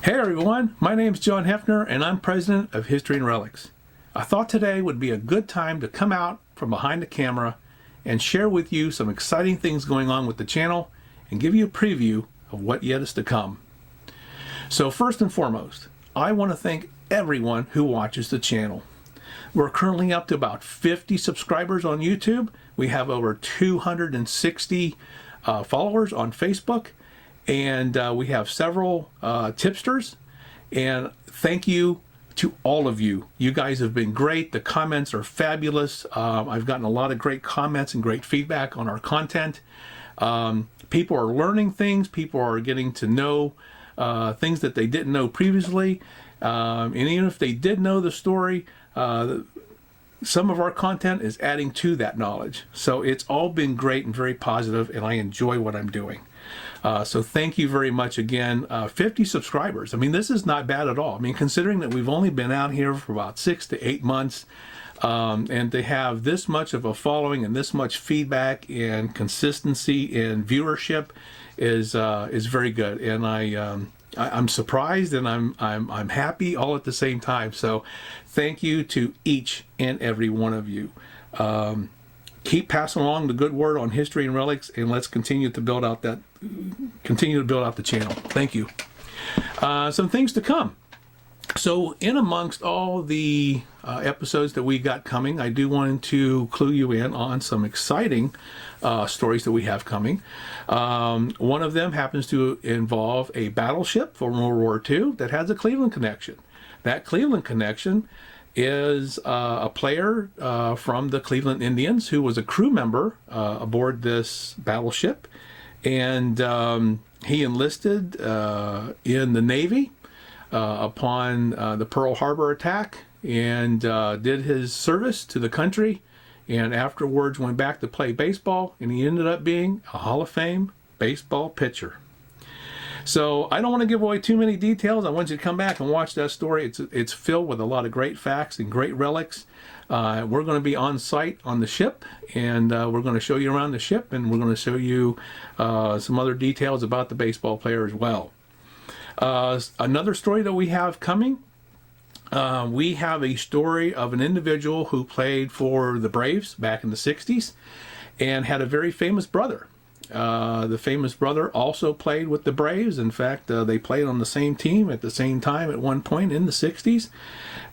Hey everyone, my name is John Hefner and I'm president of History and Relics. I thought today would be a good time to come out from behind the camera and share with you some exciting things going on with the channel and give you a preview of what yet is to come. So first and foremost, I want to thank everyone who watches the channel. We're currently up to about 50 subscribers on YouTube. We have over 260 followers on Facebook. And we have several tipsters, and thank you to all of you. You guys have been great. The comments are fabulous. I've gotten a lot of great comments and great feedback on our content. People are learning things. People are getting to know things that they didn't know previously. And even if they did know the story, some of our content is adding to that knowledge. So it's all been great and very positive, and I enjoy what I'm doing. So thank you very much again. 50 subscribers. I mean, this is not bad at all. I mean, considering that we've only been out here for about 6 to 8 months, and to have this much of a following and this much feedback and consistency and viewership is very good. And I'm surprised and I'm happy all at the same time. So thank you to each and every one of you. Keep passing along the good word on History and Relics, and let's continue to build out the channel. Thank you. Some things to come. So in amongst all the episodes that we got coming, I do want to clue you in on some exciting stories that we have coming. One of them happens to involve a battleship from World War II that has a Cleveland connection. That Cleveland connection is a player from the Cleveland Indians who was a crew member aboard this battleship, and he enlisted in the Navy upon the Pearl Harbor attack, and did his service to the country, and afterwards went back to play baseball, and he ended up being a Hall of Fame baseball pitcher. So I don't want to give away too many details. I want you to come back and watch that story. It's filled with a lot of great facts and great relics. We're going to be on site on the ship, and we're going to show you around the ship, and we're going to show you some other details about the baseball player as well. Another story that we have coming, we have a story of an individual who played for the Braves back in the 60s and had a very famous brother. The famous brother also played with the Braves. In fact, they played on the same team at the same time at one point in the 60s.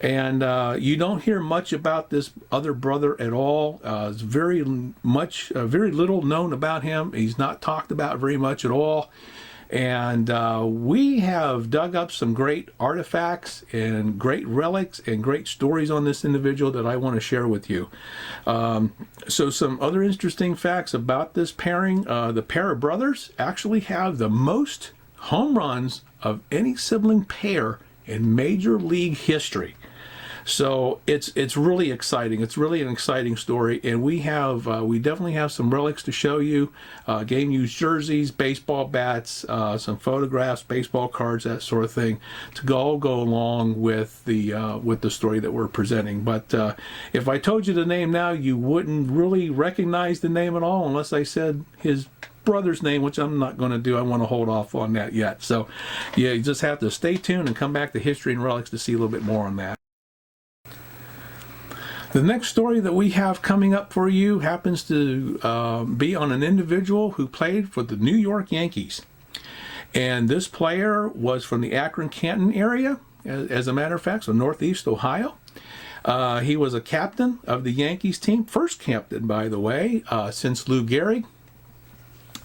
And you don't hear much about this other brother at all. It's very little known about him. He's not talked about very much at all. And we have dug up some great artifacts and great relics and great stories on this individual that I want to share with you. So some other interesting facts about this pairing. The pair of brothers actually have the most home runs of any sibling pair in Major League history. So it's really exciting. It's really an exciting story, and we definitely have some relics to show you, game used jerseys, baseball bats, some photographs, baseball cards, that sort of thing, to all go along with the story that we're presenting. But if I told you the name now, you wouldn't really recognize the name at all unless I said his brother's name, which I'm not going to do. I want to hold off on that yet. So yeah, you just have to stay tuned and come back to History and Relics to see a little bit more on that. The next story that we have coming up for you happens to be on an individual who played for the New York Yankees. And this player was from the Akron-Canton area, as a matter of fact, so Northeast Ohio. He was a captain of the Yankees team, first captain, by the way, since Lou Gehrig.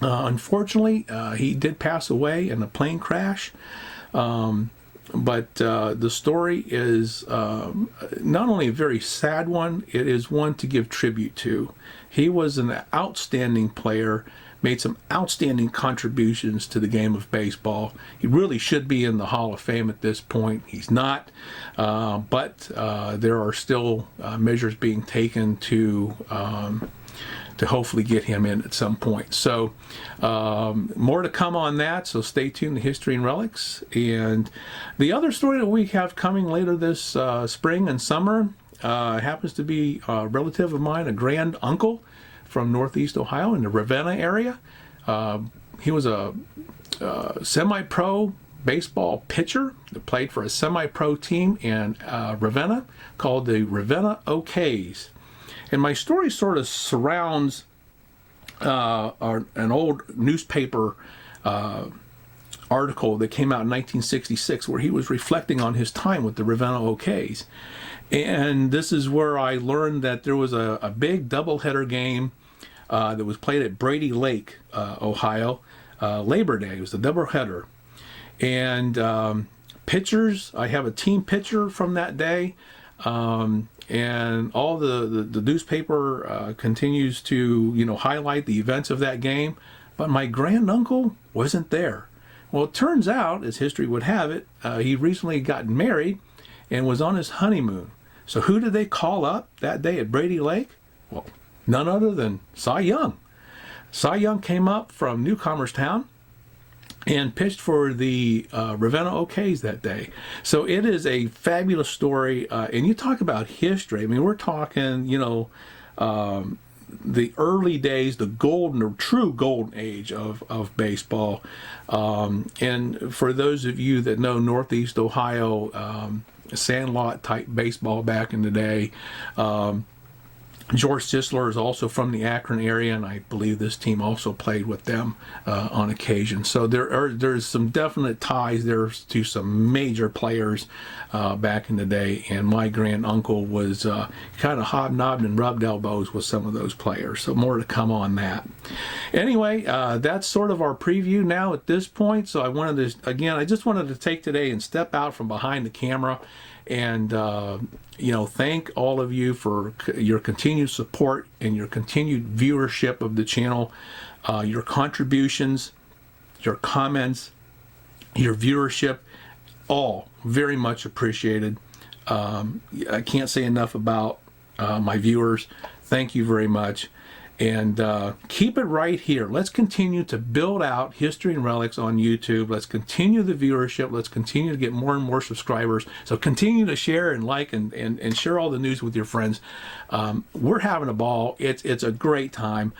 Unfortunately, he did pass away in a plane crash. But the story is not only a very sad one, it is one to give tribute to. He was an outstanding player, made some outstanding contributions to the game of baseball. He really should be in the Hall of Fame at this point. He's not, but there are still measures being taken to hopefully get him in at some point. So more to come on that, so stay tuned to History and Relics. And the other story that we have coming later this spring and summer happens to be a relative of mine, a grand uncle from Northeast Ohio in the Ravenna area. He was a semi-pro baseball pitcher that played for a semi-pro team in Ravenna called the Ravenna OKs. And my story sort of surrounds an old newspaper article that came out in 1966 where he was reflecting on his time with the Ravenna OKs. And this is where I learned that there was a big doubleheader game that was played at Brady Lake, Ohio, Labor Day. It was a doubleheader. And pitchers, I have a team pitcher from that day. And all the newspaper continues to, highlight the events of that game. But my granduncle wasn't there. Well, it turns out, as history would have it, he recently got married and was on his honeymoon. So who did they call up that day at Brady Lake? Well, none other than Cy Young. Cy Young came up from Newcomerstown and pitched for the Ravenna OKs that day. So it is a fabulous story. And you talk about history. I mean, we're talking, the early days, the true golden age of baseball. And for those of you that know Northeast Ohio, sandlot type baseball back in the day, George Sisler is also from the Akron area, and I believe this team also played with them on occasion. So there's some definite ties there to some major players back in the day, and my granduncle was kind of hobnobbed and rubbed elbows with some of those players. So more to come on that. Anyway, that's sort of our preview now at this point. So I just wanted to take today and step out from behind the camera and thank all of you for your continued support and your continued viewership of the channel, your contributions, your comments, your viewership, all very much appreciated. I can't say enough about my viewers. Thank you very much. And keep it right here. Let's continue to build out History and Relics on YouTube. Let's continue the viewership. Let's continue to get more and more subscribers. So continue to share and like and share all the news with your friends. We're having a ball. It's a great time.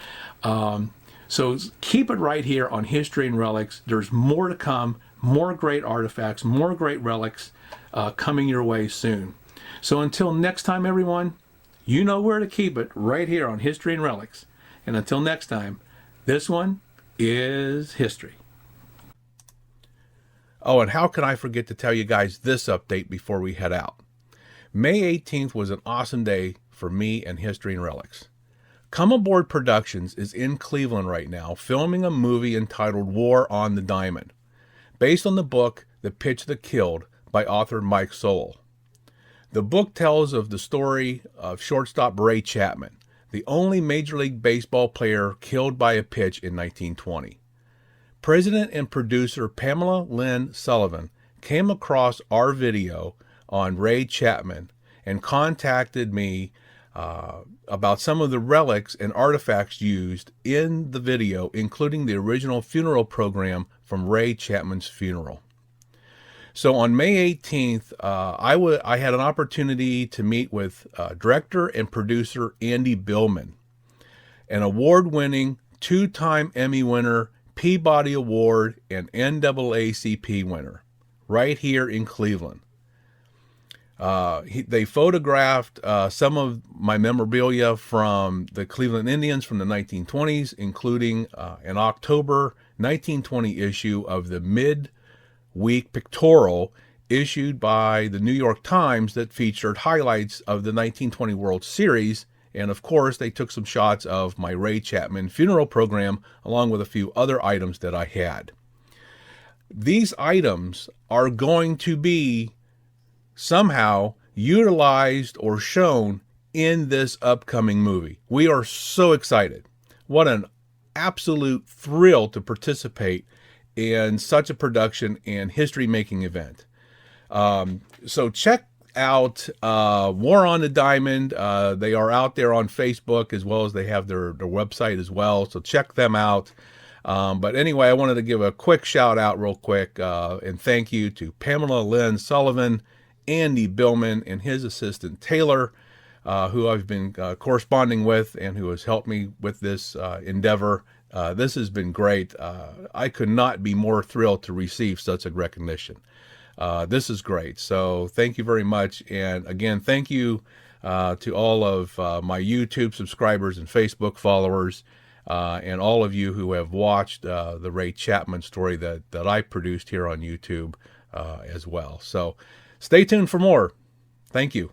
So keep it right here on History and Relics. There's more to come, more great artifacts, more great relics coming your way soon. So until next time, everyone, you know where to keep it, right here on History and Relics. And until next time, this one is history. Oh, and how could I forget to tell you guys this update before we head out? May 18th was an awesome day for me and History and Relics. Come Aboard Productions is in Cleveland right now, filming a movie entitled War on the Diamond, based on the book The Pitch That Killed by author Mike Sowell. The book tells of the story of shortstop Ray Chapman, the only Major League Baseball player killed by a pitch in 1920. President and producer Pamela Lynn Sullivan came across our video on Ray Chapman and contacted me about some of the relics and artifacts used in the video, including the original funeral program from Ray Chapman's funeral. So on May 18th, I had an opportunity to meet with director and producer Andy Billman, an award-winning, two-time Emmy winner, Peabody Award, and NAACP winner, right here in Cleveland. They photographed some of my memorabilia from the Cleveland Indians from the 1920s, including an October 1920 issue of the Mid-Week Pictorial issued by the New York Times that featured highlights of the 1920 World Series. And of course, they took some shots of my Ray Chapman funeral program, along with a few other items that I had. These items are going to be somehow utilized or shown in this upcoming movie. We are so excited. What an absolute thrill to participate in such a production and history-making event. So check out War on the Diamond. They are out there on Facebook, as well as they have their website as well. So check them out. But anyway, I wanted to give a quick shout out real quick and thank you to Pamela Lynn Sullivan, Andy Billman, and his assistant Taylor who I've been corresponding with and who has helped me with this endeavor. This has been great. I could not be more thrilled to receive such a recognition. This is great. So thank you very much. And again, thank you to all of my YouTube subscribers and Facebook followers, and all of you who have watched the Ray Chapman story that I produced here on YouTube as well. So stay tuned for more. Thank you.